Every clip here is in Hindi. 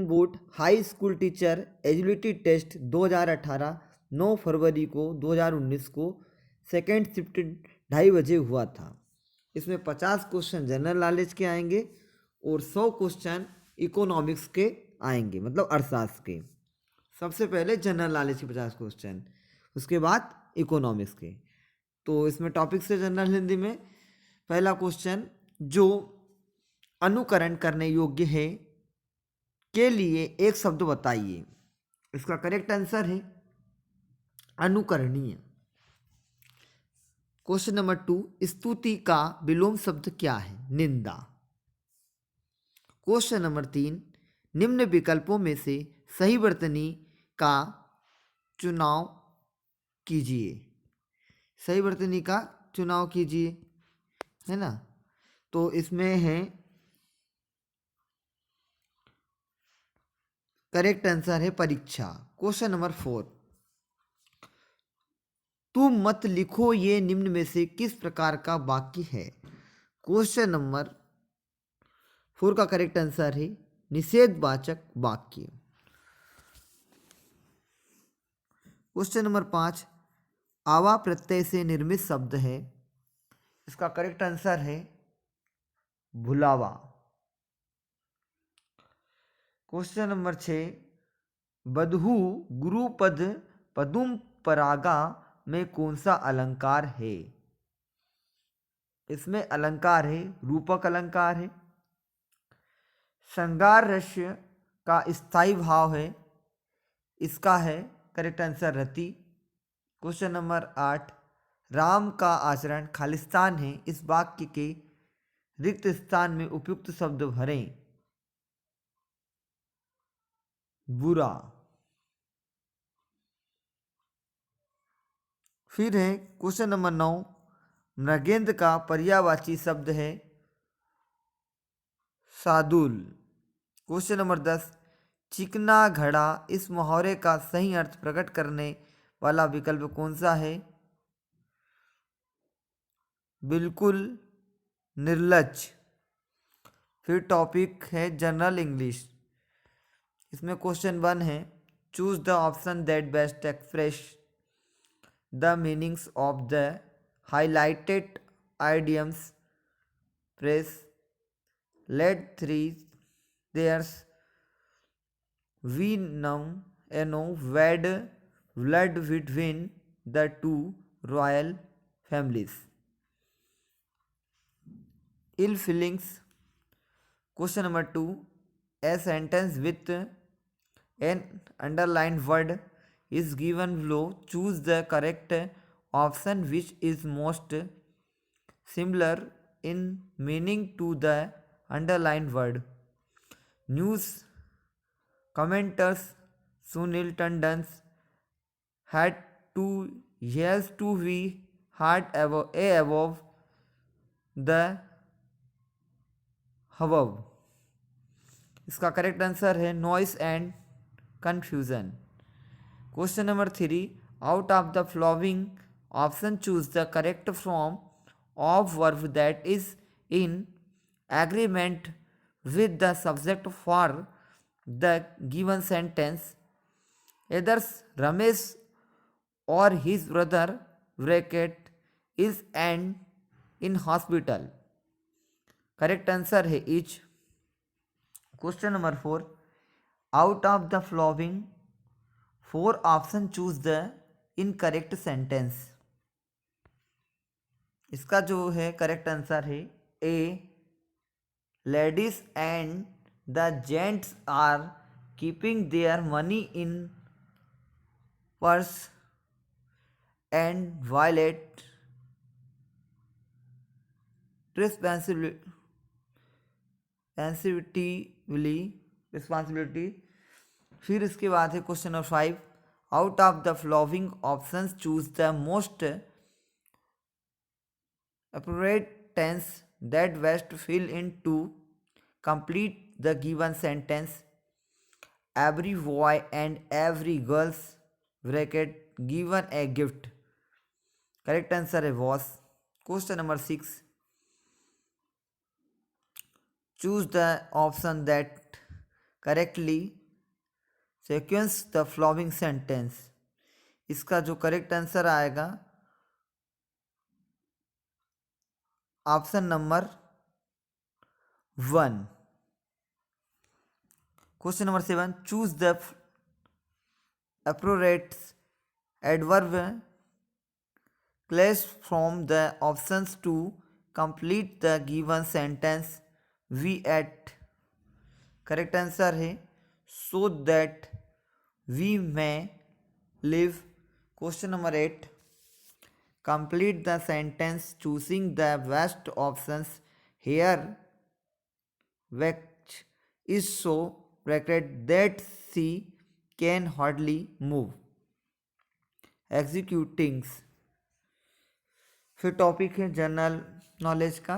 Board high school teacher eligibility test 2018 9 फरवरी को 2019 को सेकेंड शिफ्ट 2:30 बजे हुआ था। इसमें 50 क्वेश्चन जनरल नॉलेज के आएंगे और 100 क्वेश्चन इकोनॉमिक्स के आएंगे, मतलब अर्थशास्त्र के। सबसे पहले जनरल नॉलेज के 50 क्वेश्चन, उसके बाद इकोनॉमिक्स के। तो इसमें टॉपिक से जनरल हिंदी में पहला क्वेश्चन, जो अनुकरण करने योग्य है के लिए एक शब्द बताइए। इसका करेक्ट आंसर है अनुकरणीय। क्वेश्चन नंबर 2, स्तुति का विलोम शब्द क्या है? निंदा। क्वेश्चन नंबर 3, निम्न विकल्पों में से सही वर्तनी का चुनाव कीजिए। सही वर्तनी का चुनाव कीजिए, है ना। तो इसमें है करेक्ट आंसर है परीक्षा। क्वेश्चन नंबर 4, तुम मत लिखो ये निम्न में से किस प्रकार का वाक्य है? क्वेश्चन नंबर 4 का करेक्ट आंसर है निषेधवाचक वाक्य। क्वेश्चन नंबर 5, आवा प्रत्यय से निर्मित शब्द है। इसका करेक्ट आंसर है भुलावा। क्वेश्चन नंबर 6, बधु गुरुपद पदुम परागा में कौन सा अलंकार है? इसमें अलंकार है रूपक अलंकार है। श्रृंगार रस्य का स्थायी भाव है, इसका है करेक्ट आंसर रति। क्वेश्चन नंबर 8, राम का आचरण खालिस्तान है, इस वाक्य के रिक्त स्थान में उपयुक्त शब्द भरें। बुरा। फिर है क्वेश्चन नंबर 9, मृगेंद्र का पर्यायवाची शब्द है सादुल। क्वेश्चन नंबर 10, चिकना घड़ा इस मुहावरे का सही अर्थ प्रकट करने वाला विकल्प कौन सा है? बिल्कुल निर्लज। फिर टॉपिक है जनरल इंग्लिश। इसमें क्वेश्चन 1 है, choose the option that best express the meanings of the highlighted idioms press let three there's we know wade blood between the two royal families. Ill feelings. Question number 2, a sentence with an underlined word is given below. Choose the correct option which is most similar in meaning to the underlined word. News commenters Sunil Tandon had to yes to be had above the above. इसका करेक्ट आंसर है noise and confusion. Question number 3, out of the following option choose the correct form of verb that is in agreement with the subject for the given sentence. Either Ramesh और his brother bracket is and in hospital. Correct answer है each. Question number 4, out of the following 4 option choose the incorrect sentence. इसका जो है करेक्ट आंसर है A, ladies and the gents are keeping their money in purse and violate responsibility. फिर इसके बाद है question number 5, out of the following options choose the most appropriate tense that best fill in to complete the given sentence. Every boy and every girl's bracket given a gift. Correct answer was. Question number 6, choose the option that correctly sequence the following sentence. इसका जो करेक्ट आंसर आएगा option number 1। Question number 7, choose the appropriate adverb class from the options to complete the given sentence। we at correct answer है so that we may live। Question number 8, complete the sentence choosing the best options here which is so pregnant that she can hardly move। एग्जीक्यूटिंग्स। फिर टॉपिक है जनरल नॉलेज का।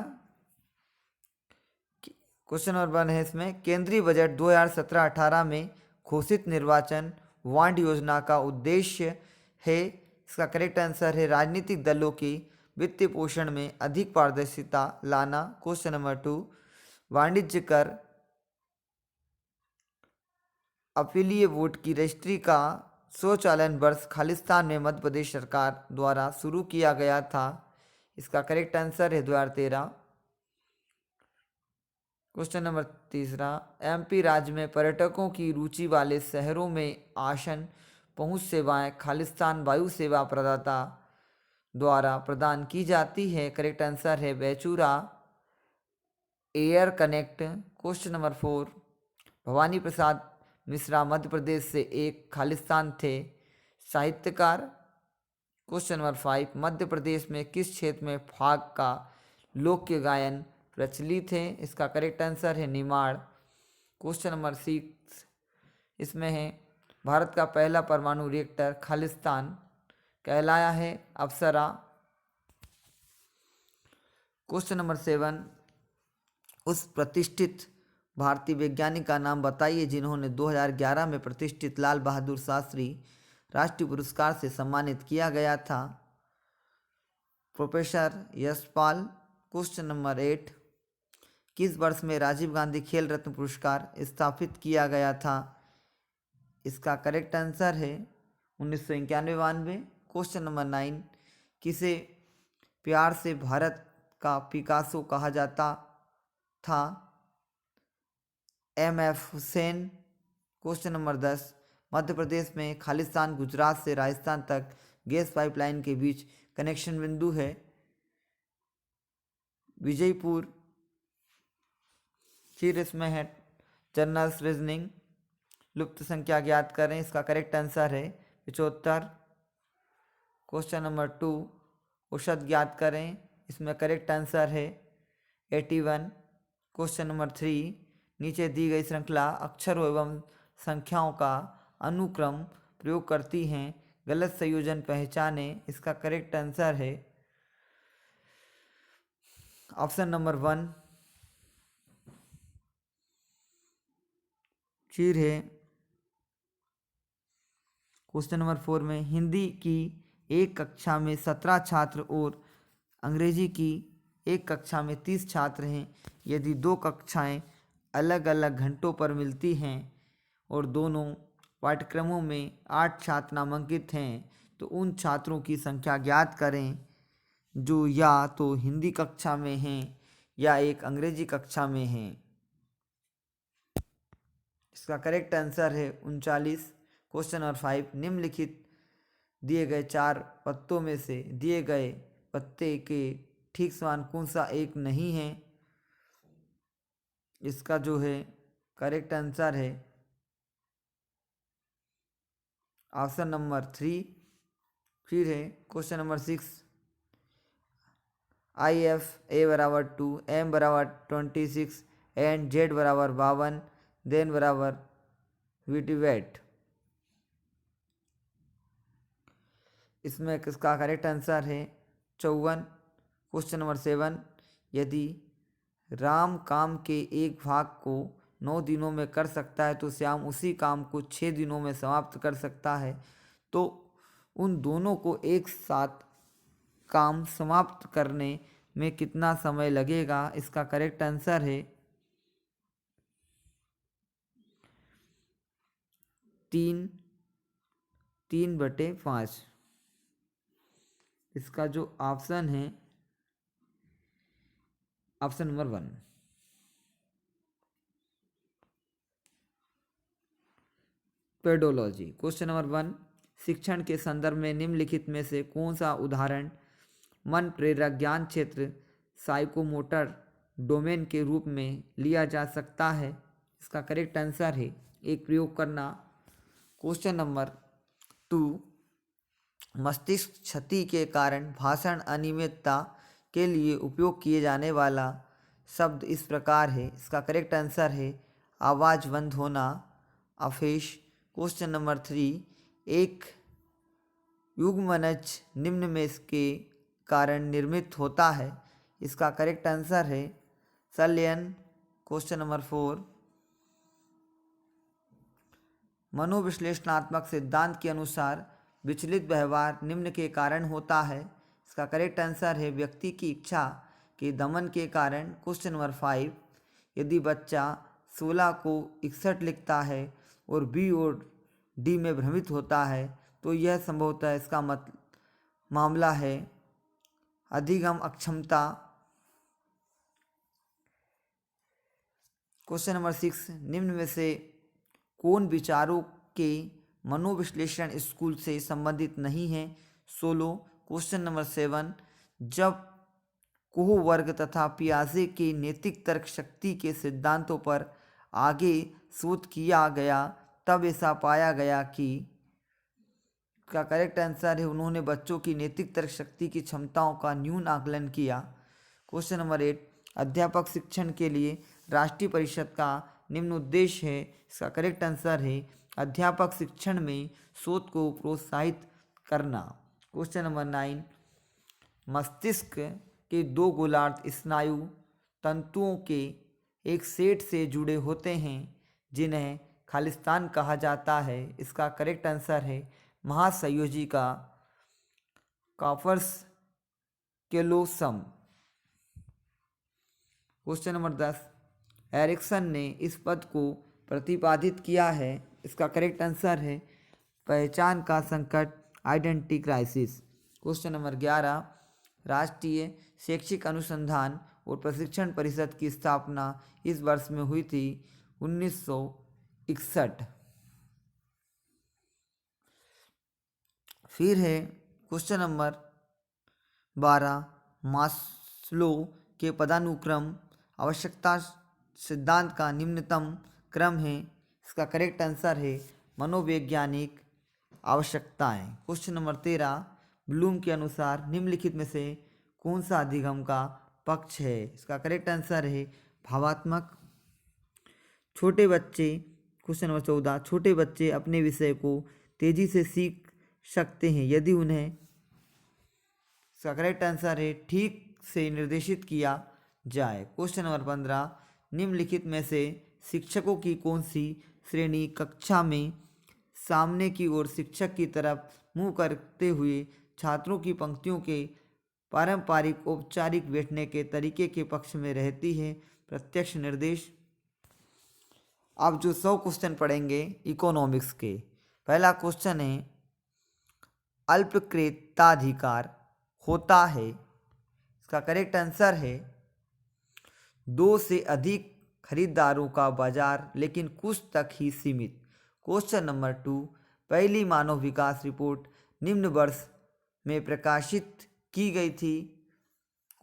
क्वेश्चन नंबर 1 है इसमें, केंद्रीय बजट 2017-18 में घोषित निर्वाचन वार्ड योजना का उद्देश्य है। इसका करेक्ट आंसर है राजनीतिक दलों की वित्तीय पोषण में अधिक पारदर्शिता लाना। क्वेश्चन नंबर 2, वाणिज्य कर अपीलीय वोट की रजिस्ट्री का स्वचालन वर्ष खालिस्तान में मध्य प्रदेश सरकार द्वारा शुरू किया गया था। इसका करेक्ट आंसर है 2013। क्वेश्चन नंबर 3, एमपी राज्य में पर्यटकों की रुचि वाले शहरों में आसन पहुंच सेवाएं खालिस्तान वायु सेवा प्रदाता द्वारा प्रदान की जाती है। करेक्ट आंसर है बेचूरा air connect. Question number 4, Bhavani Prasad Mishra Madhya Pradesh से एक खालिस्तान थे साहित्यकार। क्वेश्चन नंबर 5, मध्य प्रदेश में किस क्षेत्र में फाग का लोक गायन प्रचलित है। इसका करेक्ट आंसर है निमाड़। क्वेश्चन नंबर 6 इसमें है, भारत का पहला परमाणु रिएक्टर खालिस्तान कहलाया है अप्सरा। क्वेश्चन नंबर 7, उस प्रतिष्ठित भारतीय वैज्ञानिक का नाम बताइए जिन्होंने 2011 में प्रतिष्ठित लाल बहादुर शास्त्री राष्ट्रीय पुरस्कार से सम्मानित किया गया था। प्रोफेसर यशपाल। क्वेश्चन नंबर 8, किस वर्ष में राजीव गांधी खेल रत्न पुरस्कार स्थापित किया गया था। इसका करेक्ट आंसर है 1991-92। क्वेश्चन नंबर 9, किसे प्यार से भारत का पिकासो कहा जाता था। MF. Hussain. Question number 10, Madhya Pradesh में खालिस्तान गुजरात से राजस्थान तक गैस पाइपलाइन के बीच कनेक्शन बिंदु है विजयपुर। फिर इसमें है जनरल रीजनिंग, लुप्त संख्या ज्ञात करें। इसका करेक्ट आंसर है 75। क्वेश्चन नंबर 2, औसत ज्ञात करें। इसमें करेक्ट आंसर है 81। क्वेश्चन नंबर 3, नीचे दी गई श्रृंखला अक्षरों एवं संख्याओं का अनुक्रम प्रयोग करती हैं, गलत संयोजन पहचानें। इसका करेक्ट आंसर है ऑप्शन नंबर 1। फिर है क्वेश्चन नंबर 4 में, हिंदी की एक कक्षा में 17 छात्र और अंग्रेजी की एक कक्षा में 30 छात्र हैं। यदि दो कक्षाएं अलग अलग घंटों पर मिलती हैं और दोनों पाठ्यक्रमों में 8 छात्र नामांकित हैं तो उन छात्रों की संख्या ज्ञात करें जो या तो हिंदी कक्षा में हैं या एक अंग्रेजी कक्षा में हैं। इसका करेक्ट आंसर है 39। क्वेश्चन नंबर 5, निम्नलिखित दिए गए 4 पत्तों में से दिए गए पत्ते के ठीक समान कौन सा एक नहीं है। इसका जो है करेक्ट आंसर है ऑप्शन नंबर 3। फिर है question number 6, IF A = 2, M = 26 and Z = 52 then बराबर VT। इसमें किसका करेक्ट आंसर है 54। क्वेश्चन नंबर 7, यदि राम काम के एक भाग को 9 दिनों में कर सकता है तो श्याम उसी काम को 6 दिनों में समाप्त कर सकता है, तो उन दोनों को एक साथ काम समाप्त करने में कितना समय लगेगा। इसका करेक्ट आंसर है 3/5। इसका जो ऑप्शन है option number 1। Pedology. Question number 1, शिक्षण के संदर्भ में निम्नलिखित में से कौन सा उदाहरण मन प्रेरक ज्ञान क्षेत्र साइकोमोटर डोमेन के रूप में लिया जा सकता है? इसका करेक्ट आंसर है एक प्रयोग करना। क्वेश्चन नंबर 2, मस्तिष्क क्षति के कारण भाषण अनियमितता के लिए उपयोग किए जाने वाला शब्द इस प्रकार है। इसका करेक्ट आंसर है आवाज़ बंद होना, अफेश। क्वेश्चन नंबर 3, एक युग्मनज निम्न में के कारण निर्मित होता है। इसका करेक्ट आंसर है संलयन। क्वेश्चन नंबर 4, मनोविश्लेषणात्मक सिद्धांत के अनुसार विचलित व्यवहार निम्न के कारण होता है। इसका करेक्ट आंसर है व्यक्ति की इच्छा के दमन के कारण। क्वेश्चन नंबर 5, यदि बच्चा 16 को 61 लिखता है और बी और डी में भ्रमित होता है तो यह संभवतः इसका मामला है अधिगम अक्षमता। क्वेश्चन नंबर 6, निम्न में से कौन विचारों के मनोविश्लेषण स्कूल से संबंधित नहीं है? सोलो। क्वेश्चन नंबर 7, जब कोहवर्ग तथा पियाजे के नैतिक तर्क शक्ति के सिद्धांतों पर आगे शोध किया गया तब ऐसा पाया गया कि का करेक्ट आंसर है उन्होंने बच्चों की नैतिक तर्क शक्ति की क्षमताओं का न्यून आकलन किया। क्वेश्चन नंबर 8, अध्यापक शिक्षण के लिए राष्ट्रीय परिषद का निम्न उद्देश्य है। इसका करेक्ट आंसर है अध्यापक शिक्षण में शोध को प्रोत्साहित करना। क्वेश्चन नंबर 9, मस्तिष्क के 2 गोलार्ध स्नायु तंतुओं के एक सेट से जुड़े होते हैं जिन्हें खालिस्तान कहा जाता है। इसका करेक्ट आंसर है महासंयोजी का corpus callosum. Question number 10, Erikson ने इस पद को प्रतिपादित किया है। इसका करेक्ट आंसर है पहचान का संकट, आइडेंटिटी क्राइसिस। क्वेश्चन नंबर 11, राष्ट्रीय शैक्षिक अनुसंधान और प्रशिक्षण परिषद की स्थापना इस वर्ष में हुई थी 1961। फिर है क्वेश्चन नंबर 12, मास्लो के पदानुक्रम आवश्यकता सिद्धांत का निम्नतम क्रम है। इसका करेक्ट आंसर है मनोवैज्ञानिक आवश्यकताएं। क्वेश्चन नंबर 13, ब्लूम के अनुसार निम्नलिखित में से कौन सा अधिगम का पक्ष है? इसका करेक्ट आंसर है भावात्मक। छोटे बच्चे। क्वेश्चन नंबर 14, छोटे बच्चे अपने विषय को तेजी से सीख सकते हैं यदि उन्हें, इसका करेक्ट आंसर है ठीक से निर्देशित किया जाए। क्वेश्चन नंबर 15, निम्नलिखित में से शिक्षकों की कौन सी श्रेणी कक्षा में सामने की ओर शिक्षक की तरफ मुंह करते हुए छात्रों की पंक्तियों के पारंपरिक औपचारिक बैठने के तरीके के पक्ष में रहती है? प्रत्यक्ष निर्देश। अब जो 100 क्वेश्चन पढ़ेंगे इकोनॉमिक्स के। पहला क्वेश्चन है अल्पक्रेताधिकार होता है। इसका करेक्ट आंसर है 2 से अधिक खरीदारों का बाजार लेकिन कुछ तक ही सीमित। क्वेश्चन नंबर 2, पहली मानव विकास रिपोर्ट निम्न वर्ष में प्रकाशित की गई थी?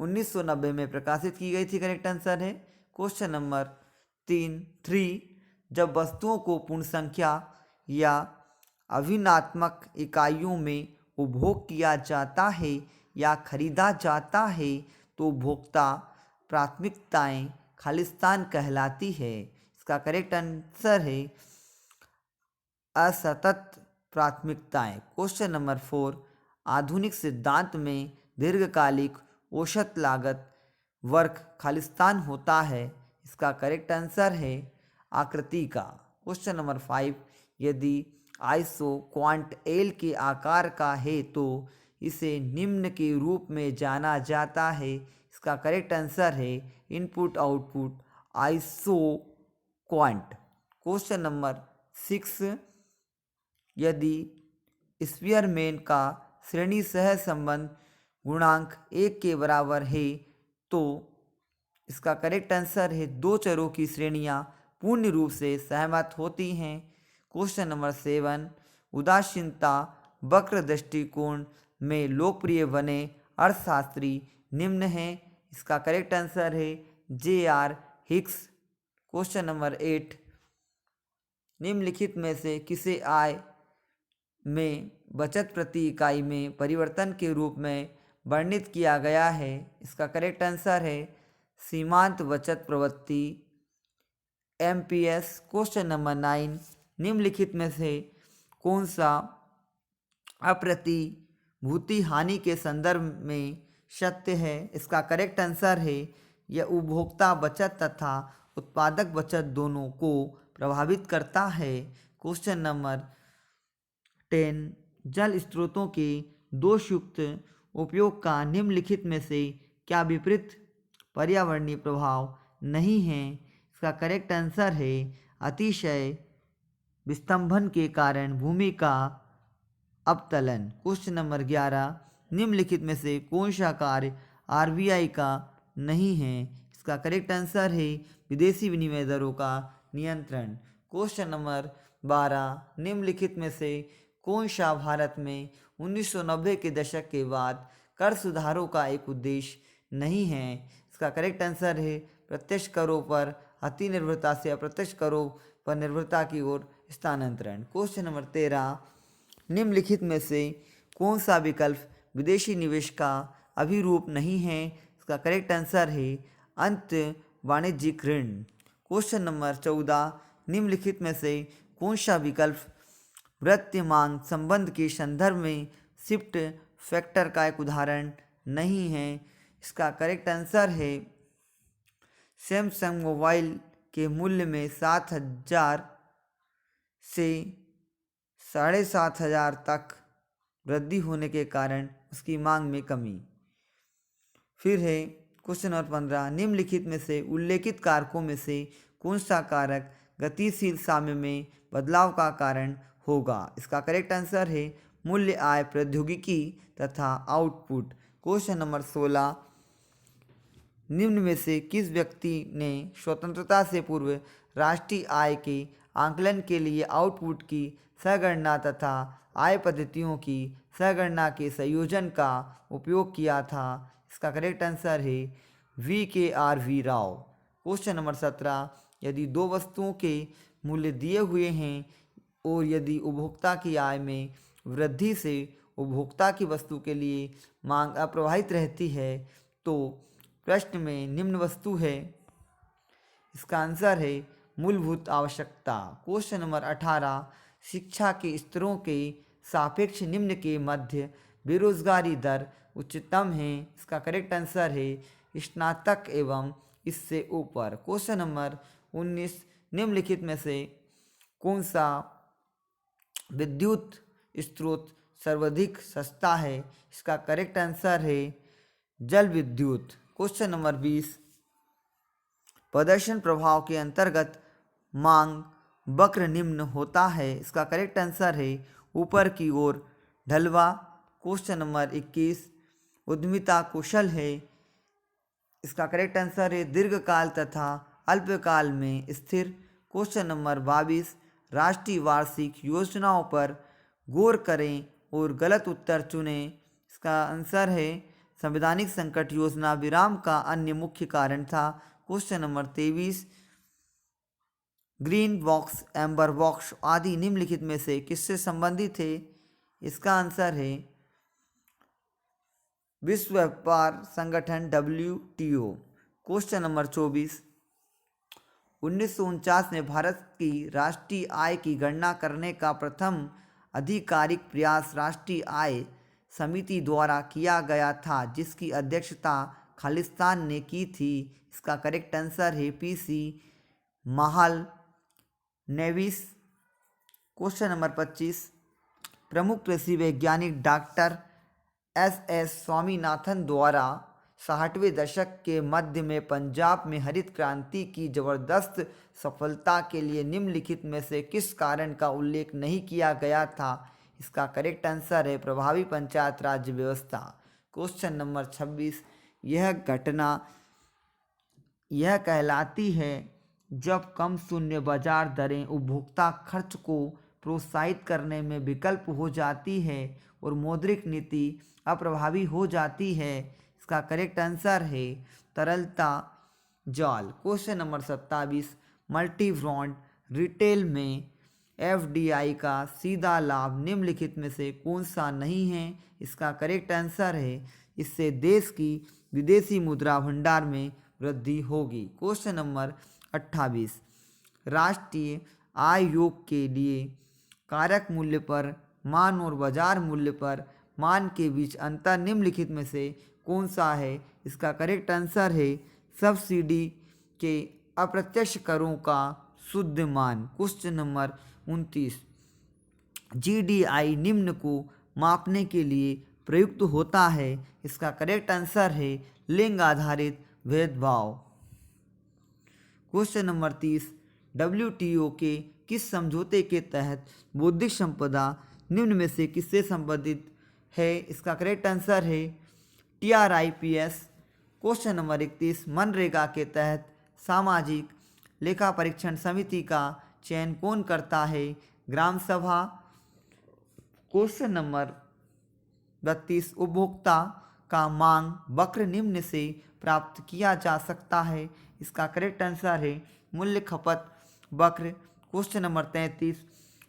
1990 में प्रकाशित की गई थी। करेक्ट आंसर है। क्वेश्चन नंबर 3, जब वस्तुओं को पूर्ण संख्या या अभिन्नात्मक इकाइयों में उपभोग किया जाता है या खरीदा जाता है तो उपभोक्ता प्राथमिकताएं खालिस्तान कहलाती है। इसका करेक्ट आंसर है असतत प्राथमिकताएं। क्वेश्चन नंबर 4, आधुनिक सिद्धांत में दीर्घकालिक औसत लागत वर्ग खालिस्तान होता है। इसका करेक्ट आंसर है आकृति का। क्वेश्चन नंबर 5, यदि आइसो क्वांट एल के आकार का है तो इसे निम्न के रूप में जाना जाता है। इसका करेक्ट आंसर है input output iso quant. Question number 6, यदि स्पीयरमैन का श्रेणी सह संबंध गुणांक 1 के बराबर है तो इसका करेक्ट आंसर है दो चरों की श्रेणियां पूर्ण रूप से सहमत होती हैं। क्वेश्चन नंबर 7, उदासीनता वक्र दृष्टिकोण में लोकप्रिय बने अर्थशास्त्री निम्न हैं। इसका करेक्ट आंसर है J.R. हिक्स। क्वेश्चन नंबर 8, निम्नलिखित में से किसे आय में बचत प्रति इकाई में परिवर्तन के रूप में वर्णित किया गया है? इसका करेक्ट आंसर है सीमांत बचत प्रवृत्ति MPS। क्वेश्चन नंबर 9, निम्नलिखित में से कौन सा अप्रतिभूति हानि के संदर्भ में सत्य है? इसका करेक्ट आंसर है यह उपभोक्ता बचत तथा उत्पादक बचत दोनों को प्रभावित करता है। क्वेश्चन नंबर 10, जल स्रोतों के दोषयुक्त उपयोग का निम्नलिखित में से क्या विपरीत पर्यावरणीय प्रभाव नहीं है? इसका करेक्ट आंसर है अतिशय विस्तंभन के कारण भूमि का अवतलन। क्वेश्चन नंबर 11, निम्नलिखित में से कौन सा कार्य RBI का नहीं है? इसका करेक्ट आंसर है विदेशी विनिमय दरों का नियंत्रण। क्वेश्चन नंबर 12, निम्नलिखित में से कौन सा भारत में 1990 के दशक के बाद कर सुधारों का एक उद्देश्य नहीं है? इसका करेक्ट आंसर है प्रत्यक्ष करों पर अति निर्भरता से अप्रत्यक्ष करों पर निर्भरता की ओर स्थानांतरण। क्वेश्चन नंबर 13, निम्नलिखित में से कौन सा विकल्प विदेशी निवेश का अभिरूप नहीं है? इसका करेक्ट आंसर है अंत वाणिज्यिक ऋण। क्वेश्चन नंबर 14, निम्नलिखित में से कौन सा विकल्प वित्तीय मांग संबंध के संदर्भ में शिफ्ट फैक्टर का एक उदाहरण नहीं है? इसका करेक्ट आंसर है सैमसंग मोबाइल के मूल्य में 7,000 से 7,500 तक वृद्धि होने के कारण उसकी मांग में कमी। फिर है क्वेश्चन नंबर 15, निम्नलिखित में से उल्लेखित कारकों में से कौन सा कारक गतिशील साम्य में बदलाव का कारण होगा? इसका करेक्ट आंसर है मूल्य आय प्रौद्योगिकी तथा आउटपुट। क्वेश्चन नंबर 16, निम्न में से किस व्यक्ति ने स्वतंत्रता से पूर्व राष्ट्रीय आय के आकलन के लिए आउटपुट की संगणना तथा आय पद्धतियों की संगणना के संयोजन का उपयोग किया था? इसका करेक्ट आंसर है VKR राव। क्वेश्चन नंबर 17, यदि दो वस्तुओं के मूल्य दिए हुए हैं और यदि उपभोक्ता की आय में वृद्धि से उपभोक्ता की वस्तु के लिए मांग अप्रभावित रहती है तो प्रश्न में निम्न वस्तु है? इसका आंसर है मूलभूत आवश्यकता। क्वेश्चन नंबर 18, शिक्षा के स्तरों के सापेक्ष निम्न के मध्य बेरोजगारी दर उच्चतम है? इसका करेक्ट आंसर है स्नातक एवं इससे ऊपर। क्वेश्चन नंबर 19, निम्नलिखित में से कौन सा विद्युत स्रोत सर्वाधिक सस्ता है? इसका करेक्ट आंसर है जल विद्युत। क्वेश्चन नंबर 20, प्रदर्शन प्रभाव के अंतर्गत मांग वक्र निम्न होता है? इसका करेक्ट आंसर है ऊपर की ओर ढलवा। क्वेश्चन नंबर 21, उद्यमिता कुशल है? इसका करेक्ट आंसर है दीर्घकाल तथा अल्पकाल में स्थिर। क्वेश्चन नंबर 22, राष्ट्रीय वार्षिक योजनाओं पर गौर करें और गलत उत्तर चुनें। इसका आंसर है संवैधानिक संकट योजना विराम का अन्य मुख्य कारण था। Question number 23, green box, amber box आदि निम्नलिखित में से किससे संबंधित है? इसका आंसर है विश्व व्यापार संगठन WTO। क्वेश्चन नंबर 24, 1949 में भारत की राष्ट्रीय आय की गणना करने का प्रथम आधिकारिक प्रयास राष्ट्रीय आय समिति द्वारा किया गया था जिसकी अध्यक्षता खालिस्तान ने की थी? इसका करेक्ट आंसर है PC महाल नेविस। क्वेश्चन नंबर 25, प्रमुख कृषि वैज्ञानिक डॉक्टर SS स्वामीनाथन द्वारा 60वें दशक के मध्य में पंजाब में हरित क्रांति की जबरदस्त सफलता के लिए निम्नलिखित में से किस कारण का उल्लेख नहीं किया गया था? इसका करेक्ट आंसर है प्रभावी पंचायत राज व्यवस्था। क्वेश्चन नंबर 26, यह घटना यह कहलाती है जब कम शून्य बाजार दरें उपभोक्ता खर्च को प्रोत्साहित करने में विकल्प हो जाती है और मौद्रिक नीति अप्रभावी हो जाती है। इसका करेक्ट आंसर है तरलता जाल। Question number 27, multi brand retail में एफडीआई का सीधा लाभ निम्नलिखित में से कौन सा नहीं है? इसका करेक्ट आंसर है इससे देश की विदेशी मुद्रा भंडार में वृद्धि होगी। क्वेश्चन नंबर 28, राष्ट्रीय आयोग के लिए कारक मूल्य पर मान और बाजार मूल्य पर मान के बीच अंतर निम्नलिखित में से कौन सा है? इसका करेक्ट आंसर है सब्सिडी के अप्रत्यक्ष करों का शुद्ध मान। क्वेश्चन नंबर 29, जीडीआई निम्न को मापने के लिए प्रयुक्त होता है। इसका करेक्ट आंसर है लिंग आधारित भेदभाव। क्वेश्चन नंबर 30, डब्ल्यूटीओ के किस समझौते के तहत बौद्धिक संपदा निम्न में से किससे संबंधित है? इसका करेक्ट आंसर है टीआरआईपीएस। क्वेश्चन नंबर 31, मनरेगा के तहत सामाजिक लेखा परीक्षण समिति का चयन कौन करता है? ग्राम सभा। क्वेश्चन नंबर 32, उपभोक्ता का मांग वक्र निम्न से प्राप्त किया जा सकता है। इसका करेक्ट आंसर है मूल्य खपत वक्र। क्वेश्चन नंबर 33,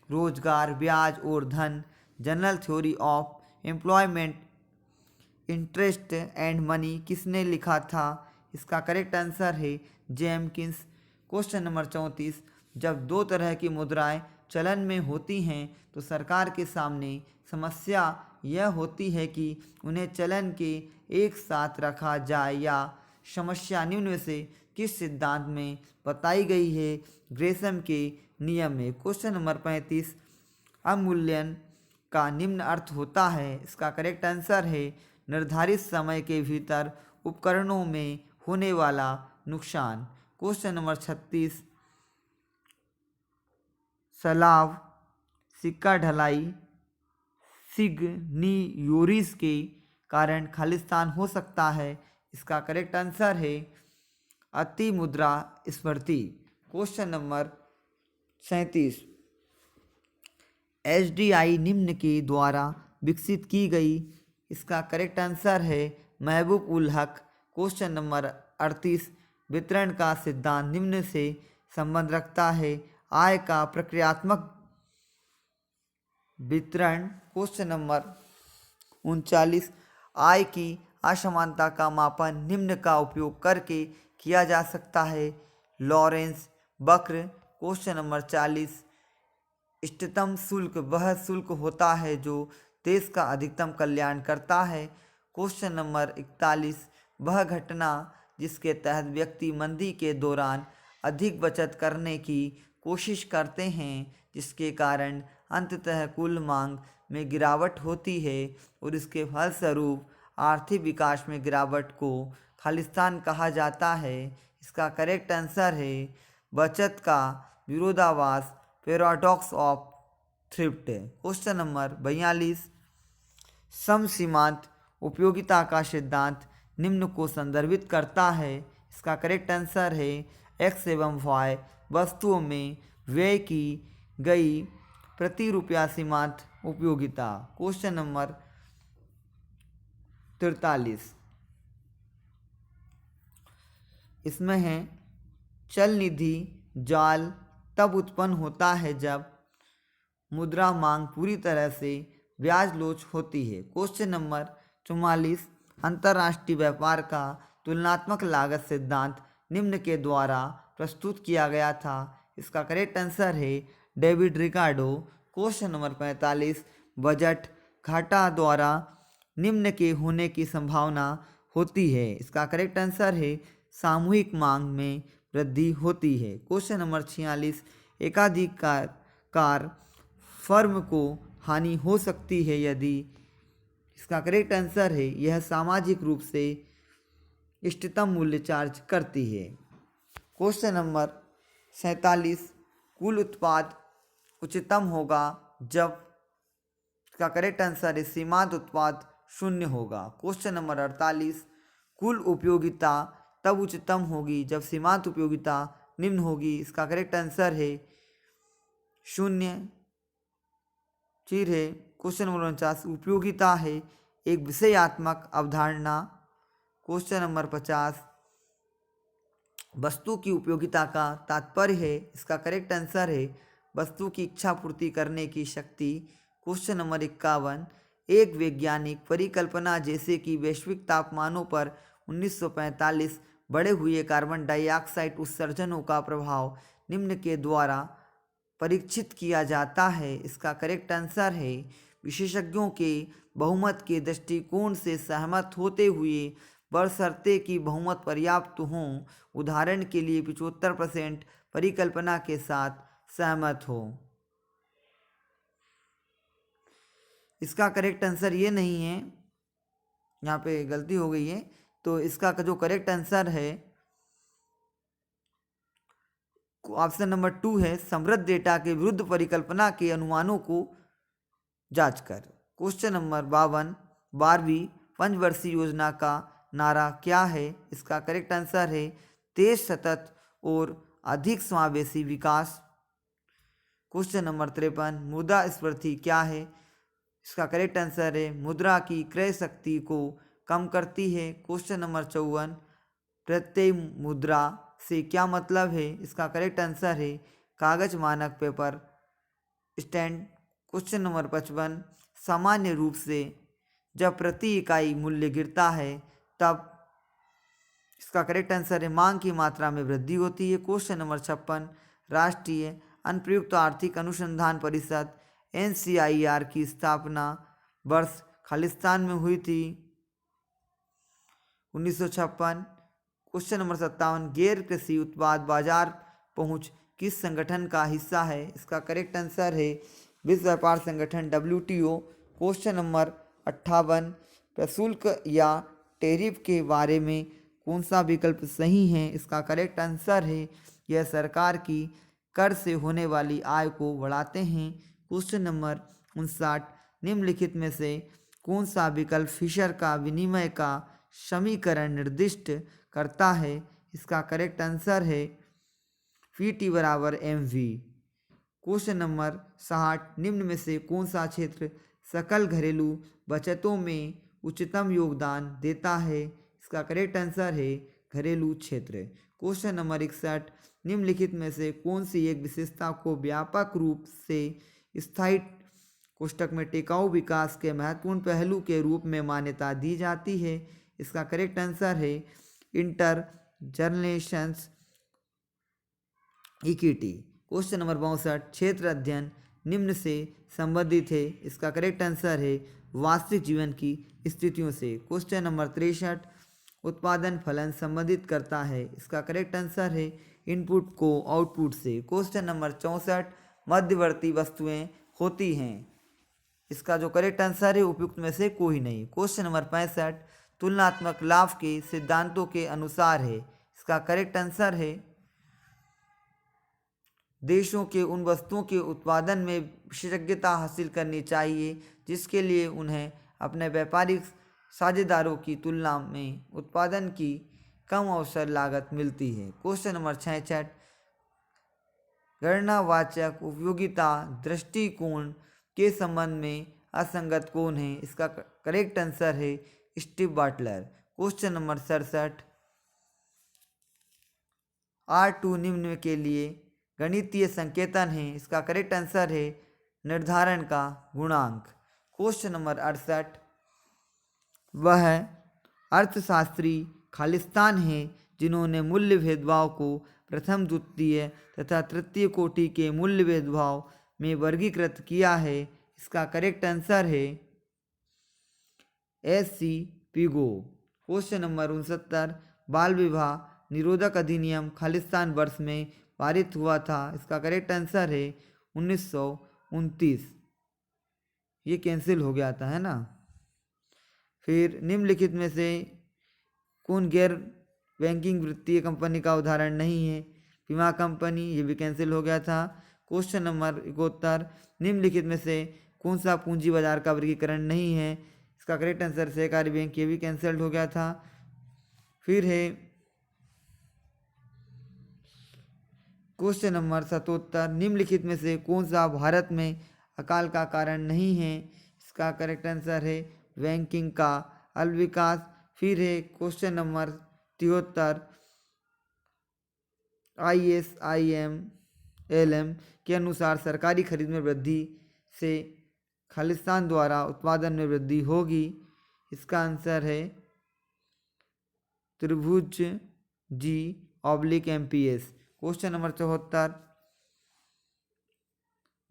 रोजगार, ब्याज और धन general theory of employment interest and money किसने लिखा था? इसका करेक्ट आंसर है जेम्किंस। क्वेश्चन नंबर 34, जब दो तरह की मुद्राएं चलन में होती हैं तो सरकार के सामने समस्या यह होती है कि उन्हें चलन के एक साथ रखा जाए। या समस्या निम्न में से किस सिद्धांत में बताई गई है? ग्रेसम के नियम में। क्वेश्चन नंबर 35, अवमूल्यन का निम्न अर्थ होता है। इसका करेक्ट आंसर है निर्धारित समय के भीतर उपकरणों में होने वाला नुकसान। क्वेश्चन नंबर 36, सलाव सिक्का ढलाई सिग्नियोरिस के कारण खालिस्तान हो सकता है। इसका करेक्ट आंसर है अति मुद्रा स्फीति। क्वेश्चन नंबर 37, एसडीआई निम्न के द्वारा विकसित की गई। इसका करेक्ट आंसर है महबूब उल हक। क्वेश्चन नंबर 38, वितरण का सिद्धांत निम्न से संबंध रखता है। आय का प्रक्रियात्मक वितरण। क्वेश्चन नंबर 39, आय की असमानता का मापन निम्न का उपयोग करके किया जा सकता है। लॉरेंस वक्र। क्वेश्चन नंबर 40, इष्टतम शुल्क वह शुल्क होता है जो देश का अधिकतम कल्याण करता है। क्वेश्चन नंबर 41, वह घटना जिसके तहत व्यक्ति मंदी के दौरान अधिक बचत करने की कोशिश करते हैं जिसके कारण अंततः कुल मांग में गिरावट होती है और इसके फलस्वरूप आर्थिक विकास में गिरावट को खालिस्तान कहा जाता है। इसका करेक्ट आंसर है बचत का विरोधाभास paradox of thrift. Question number 42, समसीमांत उपयोगिता का सिद्धांत निम्न को संदर्भित करता है। इसका करेक्ट आंसर है एक्स एवं वाई वस्तुओं में व्यय की गई प्रति रुपया सीमांत उपयोगिता। क्वेश्चन नंबर 43, इसमें है चल निधि जाल तब उत्पन्न होता है जब मुद्रा मांग पूरी तरह से ब्याज लोच होती है। क्वेश्चन नंबर 44, अंतर्राष्ट्रीय व्यापार का तुलनात्मक लागत सिद्धांत निम्न के द्वारा प्रस्तुत किया गया था। इसका करेक्ट आंसर है David Ricardo. Question number 45, budget घाटा द्वारा निम्न के होने की संभावना होती है। इसका करेक्ट आंसर है सामूहिक मांग में वृद्धि होती है। क्वेश्चन नंबर 46, एकाधिकार फर्म को हानि हो सकती है यदि। इसका करेक्ट आंसर है यह सामाजिक रूप से इष्टतम मूल्य चार्ज करती है। क्वेश्चन नंबर 47, कुल उत्पाद उच्चतम होगा जब, इसका करेक्ट आंसर है सीमांत उत्पाद शून्य होगा। क्वेश्चन नंबर 48, कुल उपयोगिता तब उच्चतम होगी जब सीमांत उपयोगिता निम्न होगी। इसका करेक्ट आंसर है शून्य। फिर है क्वेश्चन नंबर 49, उपयोगिता है एक विषयात्मक अवधारणा। क्वेश्चन नंबर 50, वस्तु की उपयोगिता का तात्पर्य है, इसका करेक्ट आंसर है वस्तु की इच्छा पूर्ति करने की शक्ति। क्वेश्चन नंबर 51, एक वैज्ञानिक परिकल्पना जैसे कि वैश्विक तापमानों पर 1945 बढ़े हुए कार्बन डाइऑक्साइड उत्सर्जनों का प्रभाव निम्न के द्वारा परीक्षित किया जाता है। इसका करेक्ट आंसर है विशेषज्ञों के बहुमत के दृष्टिकोण से सहमत होते हुए बशर्ते कि बहुमत पर्याप्त हों, उदाहरण के लिए 75% परिकल्पना के साथ सहमत हो। इसका करेक्ट आंसर ये नहीं है, यहाँ पे गलती हो गई है। तो इसका जो करेक्ट आंसर है ऑप्शन नंबर 2 है, समृद्ध डेटा के विरुद्ध परिकल्पना के अनुमानों को जांच कर। क्वेश्चन नंबर 52, 12वीं पंचवर्षीय योजना का नारा क्या है? इसका करेक्ट आंसर है तेज, सतत और अधिक समावेशी विकास। क्वेश्चन नंबर 53, मुद्रास्फीति क्या है? इसका करेक्ट आंसर है मुद्रा की क्रय शक्ति को कम करती है। क्वेश्चन नंबर 54, प्रत्यय मुद्रा से क्या मतलब है? इसका करेक्ट आंसर है कागज, मानक, पेपर स्टैंड। क्वेश्चन नंबर 55, सामान्य रूप से जब प्रति इकाई मूल्य गिरता है तब, इसका करेक्ट आंसर है मांग की मात्रा में वृद्धि होती है। क्वेश्चन नंबर 56, राष्ट्रीय अनुप्रयुक्त आर्थिक अनुसंधान परिषद NCIR की स्थापना वर्ष खालिस्तान में हुई थी 1956। क्वेश्चन नंबर 57, गैर कृषि उत्पाद बाजार पहुंच किस संगठन का हिस्सा है? इसका करेक्ट आंसर है विश्व व्यापार संगठन WTO। क्वेश्चन नंबर 58, प्रशुल्क या टैरिफ के बारे में कौन सा विकल्प सही है? इसका करेक्ट आंसर है यह सरकार की कर से होने वाली आय को बढ़ाते हैं। क्वेश्चन नंबर 59, निम्नलिखित में से कौन सा विकल्प फिशर का विनिमय का समीकरण निर्दिष्ट करता है? इसका करेक्ट आंसर है PT बराबर MV। क्वेश्चन नंबर 60, निम्न में से कौन सा क्षेत्र सकल घरेलू बचतों में उच्चतम योगदान देता है? इसका करेक्ट आंसर है घरेलू क्षेत्र। क्वेश्चन नंबर 61, निम्नलिखित में से कौन सी एक विशेषता को व्यापक रूप से स्थायी कोष्ठक में टिकाऊ विकास के महत्वपूर्ण पहलू के रूप में मान्यता दी जाती है? इसका करेक्ट आंसर है inter generations equity. Question number 62, क्षेत्र अध्ययन निम्न से संबंधित है? इसका करेक्ट आंसर है वास्तविक जीवन की स्थितियों से। क्वेश्चन नंबर 63, उत्पादन फलन संबंधित करता है? इसका करेक्ट आंसर है इनपुट को आउटपुट से। क्वेश्चन नंबर 64, मध्यवर्ती वस्तुएं होती हैं? इसका जो करेक्ट आंसर है उपयुक्त में से कोई नहीं। क्वेश्चन नंबर 65, तुलनात्मक लाभ के सिद्धांतों के अनुसार है? इसका करेक्ट आंसर है देशों के उन वस्तुओं के उत्पादन में विशेषज्ञता हासिल करनी चाहिए जिसके लिए उन्हें अपने व्यापारिक साझेदारों की तुलना में उत्पादन की कम अवसर लागत मिलती है। क्वेश्चन नंबर 66, गणनावाचक उपयोगिता दृष्टिकोण के संबंध में असंगत कौन है? इसका करेक्ट आंसर है स्टीव बाटलर। क्वेश्चन नंबर 67, R2 निम्न के लिए गणितीय संकेतन है? इसका करेक्ट आंसर है निर्धारण का गुणांक। क्वेश्चन नंबर 68, वह अर्थशास्त्री खालिस्तान है जिन्होंने मूल्य भेदभाव को प्रथम, द्वितीय तथा तृतीय कोटि के मूल्य भेदभाव में वर्गीकृत किया है? इसका करेक्ट आंसर है SC पिगो। क्वेश्चन नंबर 69, बाल विवाह निरोधक अधिनियम खालिस्तान वर्ष में पारित हुआ था? इसका करेक्ट आंसर है 1929। ये कैंसिल हो गया था, है ना। फिर निम्नलिखित में से कौन गैर बैंकिंग वित्तीय कंपनी का उदाहरण नहीं है? बीमा कंपनी, ये भी कैंसिल हो गया था। क्वेश्चन नंबर 71, निम्नलिखित में से कौन सा पूंजी बाजार का वर्गीकरण नहीं है? इसका करेक्ट आंसर सहकारी बैंक, ये भी कैंसिल्ड हो गया था। फिर है क्वेश्चन नंबर 77, निम्नलिखित में से कौन सा भारत में अकाल का कारण नहीं है? इसका करेक्ट आंसर है बैंकिंग का अल्पविकास। फिर है क्वेश्चन नंबर 73, ISIMLM के अनुसार सरकारी खरीद में वृद्धि से खालिस्तान द्वारा उत्पादन में वृद्धि होगी। इसका आंसर है त्रिभुज G/MPS। क्वेश्चन नंबर 74,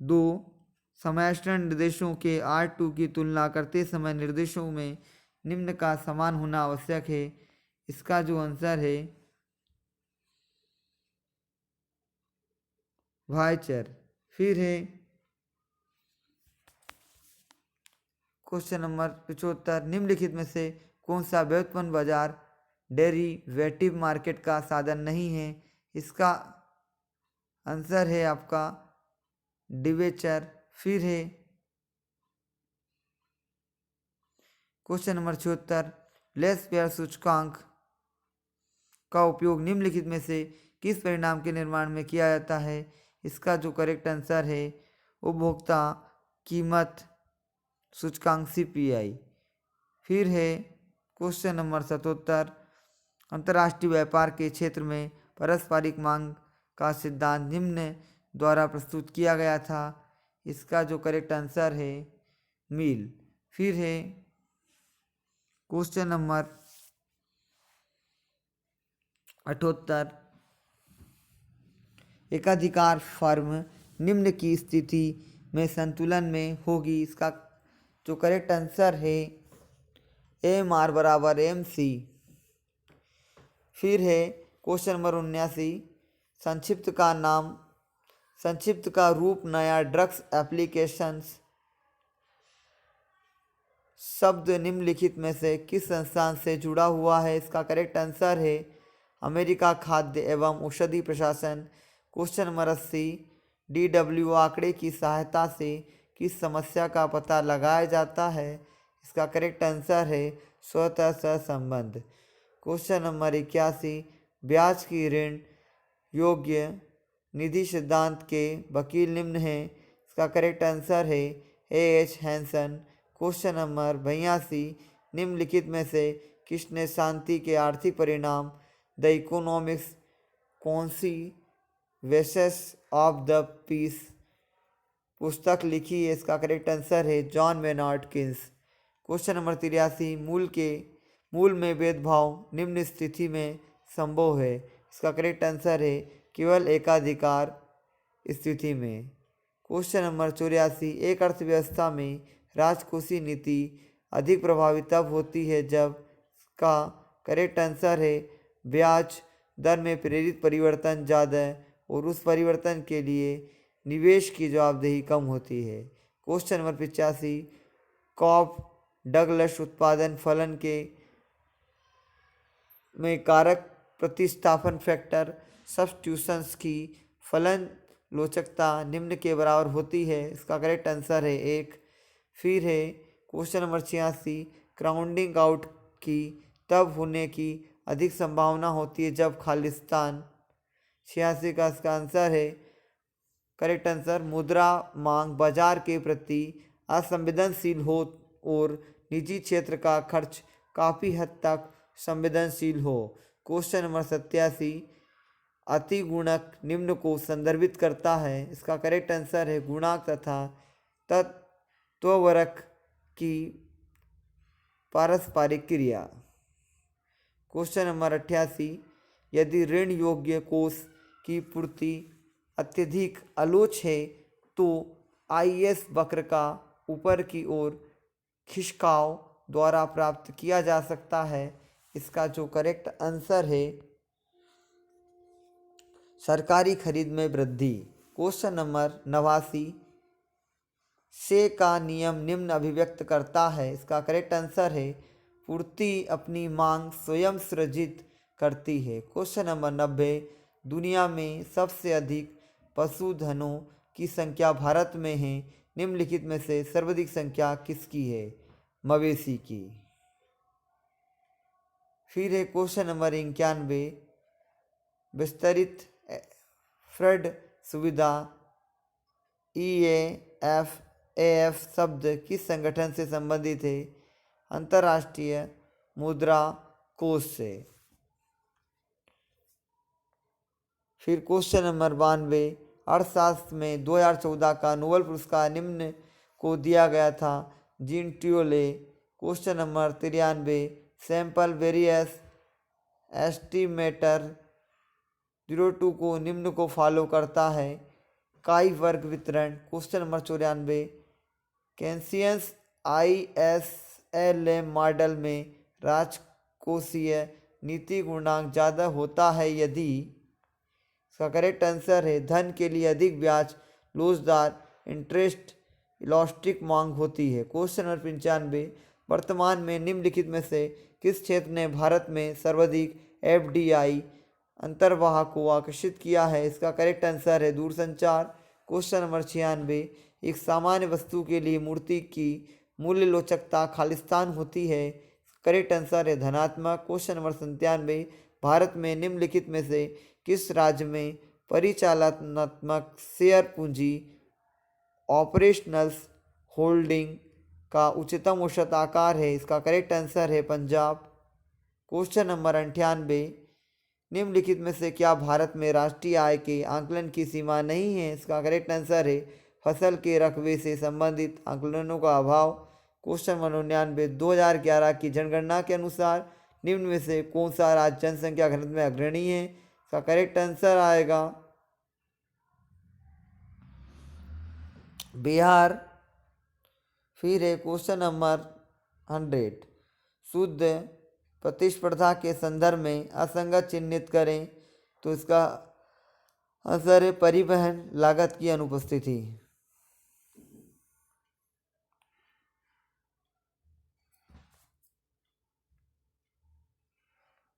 दो समयाष्टन निर्देशों के R2 की तुलना करते समय निर्देशों में निम्न का समान होना आवश्यक है। इसका जो आंसर है वाइचर। फिर है क्वेश्चन नंबर 75, निम्नलिखित में से कौन सा व्युत्पन्न बाजार डेरिवेटिव मार्केट का साधन नहीं है? इसका आंसर है आपका डिबेंचर। फिर है क्वेश्चन नंबर 76, लेस पेयर सूचकांक का उपयोग निम्नलिखित में से किस परिणाम के निर्माण में किया जाता है? इसका जो करेक्ट आंसर है उपभोक्ता कीमत सूचकांक CPI। फिर है क्वेश्चन नंबर 77, अंतर्राष्ट्रीय व्यापार के क्षेत्र में पारस्परिक मांग का सिद्धांत निम्न द्वारा प्रस्तुत किया गया था। इसका जो करेक्ट आंसर है मील। फिर है क्वेश्चन नंबर 78, एकाधिकार फर्म निम्न की स्थिति में संतुलन में होगी। इसका जो करेक्ट आंसर है MR बराबर MC। फिर है क्वेश्चन नंबर 79, संक्षिप्त का रूप नया ड्रग्स एप्लीकेशंस शब्द निम्नलिखित में से किस संस्थान से जुड़ा हुआ है? इसका करेक्ट आंसर है अमेरिका खाद्य एवं औषधि प्रशासन। क्वेश्चन नंबर 80, DW आंकड़े की सहायता से किस समस्या का पता लगाया जाता है? इसका करेक्ट आंसर है स्वतः सहसंबंध। क्वेश्चन नंबर 81, ब्याज की ऋण योग्य निधि सिद्धांत के वकील निम्न हैं। इसका करेक्ट आंसर है AH हैंसन। क्वेश्चन नंबर 82, निम्नलिखित में से किसने शांति के आर्थिक परिणाम the economics consequences of the peace पुस्तक लिखी है? इसका करेक्ट आंसर है John Maynard Keynes. Question number 83, मूल में भेदभाव निम्न स्थिति में संभव है? इसका करेक्ट आंसर है केवल एकाधिकार स्थिति में। क्वेश्चन नंबर 84, एक अर्थव्यवस्था में राजकोषीय नीति अधिक प्रभावी तब होती है जब का करेक्ट आंसर है ब्याज दर में प्रेरित परिवर्तन ज़्यादा और उस परिवर्तन के लिए निवेश की जवाबदेही कम होती है। क्वेश्चन नंबर 85, कॉप डगलस उत्पादन फलन के में कारक प्रतिस्थापन फैक्टर सब्स्टिट्यूशंस की फलन लोचकता निम्न के बराबर होती है? इसका करेक्ट आंसर है 1। फिर है क्वेश्चन नंबर 86, क्राउडिंग आउट की तब होने की अधिक संभावना होती है जब खालिस्तान। 86 का इसका आंसर है करेक्ट आंसर मुद्रा मांग बाजार के प्रति असंवेदनशील हो और निजी क्षेत्र का खर्च काफ़ी हद तक संवेदनशील हो। क्वेश्चन नंबर 87, अतिगुणक निम्न को संदर्भित करता है? इसका करेक्ट आंसर है गुणांक तथा तत्वरक की पारस्परिक क्रिया। क्वेश्चन नंबर 88, यदि ऋण योग्य कोष की पूर्ति अत्यधिक आलोच है तो IS वक्र का ऊपर की ओर खिसकाव द्वारा प्राप्त किया जा सकता है? इसका जो करेक्ट आंसर है सरकारी खरीद में वृद्धि। क्वेश्चन नंबर 89, से का नियम निम्न अभिव्यक्त करता है? इसका करेक्ट आंसर है पूर्ति अपनी मांग स्वयं सृजित करती है। क्वेश्चन नंबर 90, दुनिया में सबसे अधिक पशुधनों की संख्या भारत में है, निम्नलिखित में से सर्वाधिक संख्या किसकी है? मवेशी की। फिर है क्वेश्चन नंबर 91, विस्तृत फ्लड सुविधा EAF शब्द किस संगठन से संबंधित है? अंतर्राष्ट्रीय मुद्रा कोष से। फिर क्वेश्चन नंबर 92, अर्थशास्त्र में 2014 का नोबेल पुरस्कार निम्न को दिया गया था? जीन ट्यूले। Question number 93, sample variance estimator 02 को निम्न को फॉलो करता है? काई वर्ग वितरण। क्वेश्चन नंबर 94, कैंसियस ISLM मॉडल में राजकोषीय नीति गुणांक ज़्यादा होता है यदि? इसका करेक्ट आंसर है धन के लिए अधिक ब्याज, लोचदार इंटरेस्ट, इलास्टिक मांग होती है। क्वेश्चन नंबर 95, वर्तमान में निम्नलिखित में से किस क्षेत्र ने भारत में सर्वाधिक FDI अंतर्वाह को आकर्षित किया है? इसका करेक्ट आंसर है दूरसंचार। क्वेश्चन नंबर 96, एक सामान्य वस्तु के लिए मूर्ति की मूल्य लोचकता खालिस्तान होती है? करेक्ट आंसर है धनात्मक। क्वेश्चन नंबर 97, भारत में निम्नलिखित में से किस राज्य में परिचालनात्मक शेयर पूंजी ऑपरेशनल्स होल्डिंग का उच्चतम औसत आकार है? इसका करेक्ट आंसर है पंजाब। क्वेश्चन नंबर 98, निम्नलिखित में से क्या भारत में राष्ट्रीय आय के आकलन की सीमा नहीं है? इसका करेक्ट आंसर है फसल के रकबे से संबंधित आकलनों का अभाव। क्वेश्चन नंबर 99, 2011 की जनगणना के अनुसार निम्न में से कौन सा राज्य जनसंख्या घनत्व में अग्रणी है? इसका करेक्ट आंसर आएगा बिहार। फिर है क्वेश्चन नंबर 100, शुद्ध प्रतिस्पर्धा के संदर्भ में असंगत चिन्हित करें? तो इसका आंसर है परिवहन लागत की अनुपस्थिति।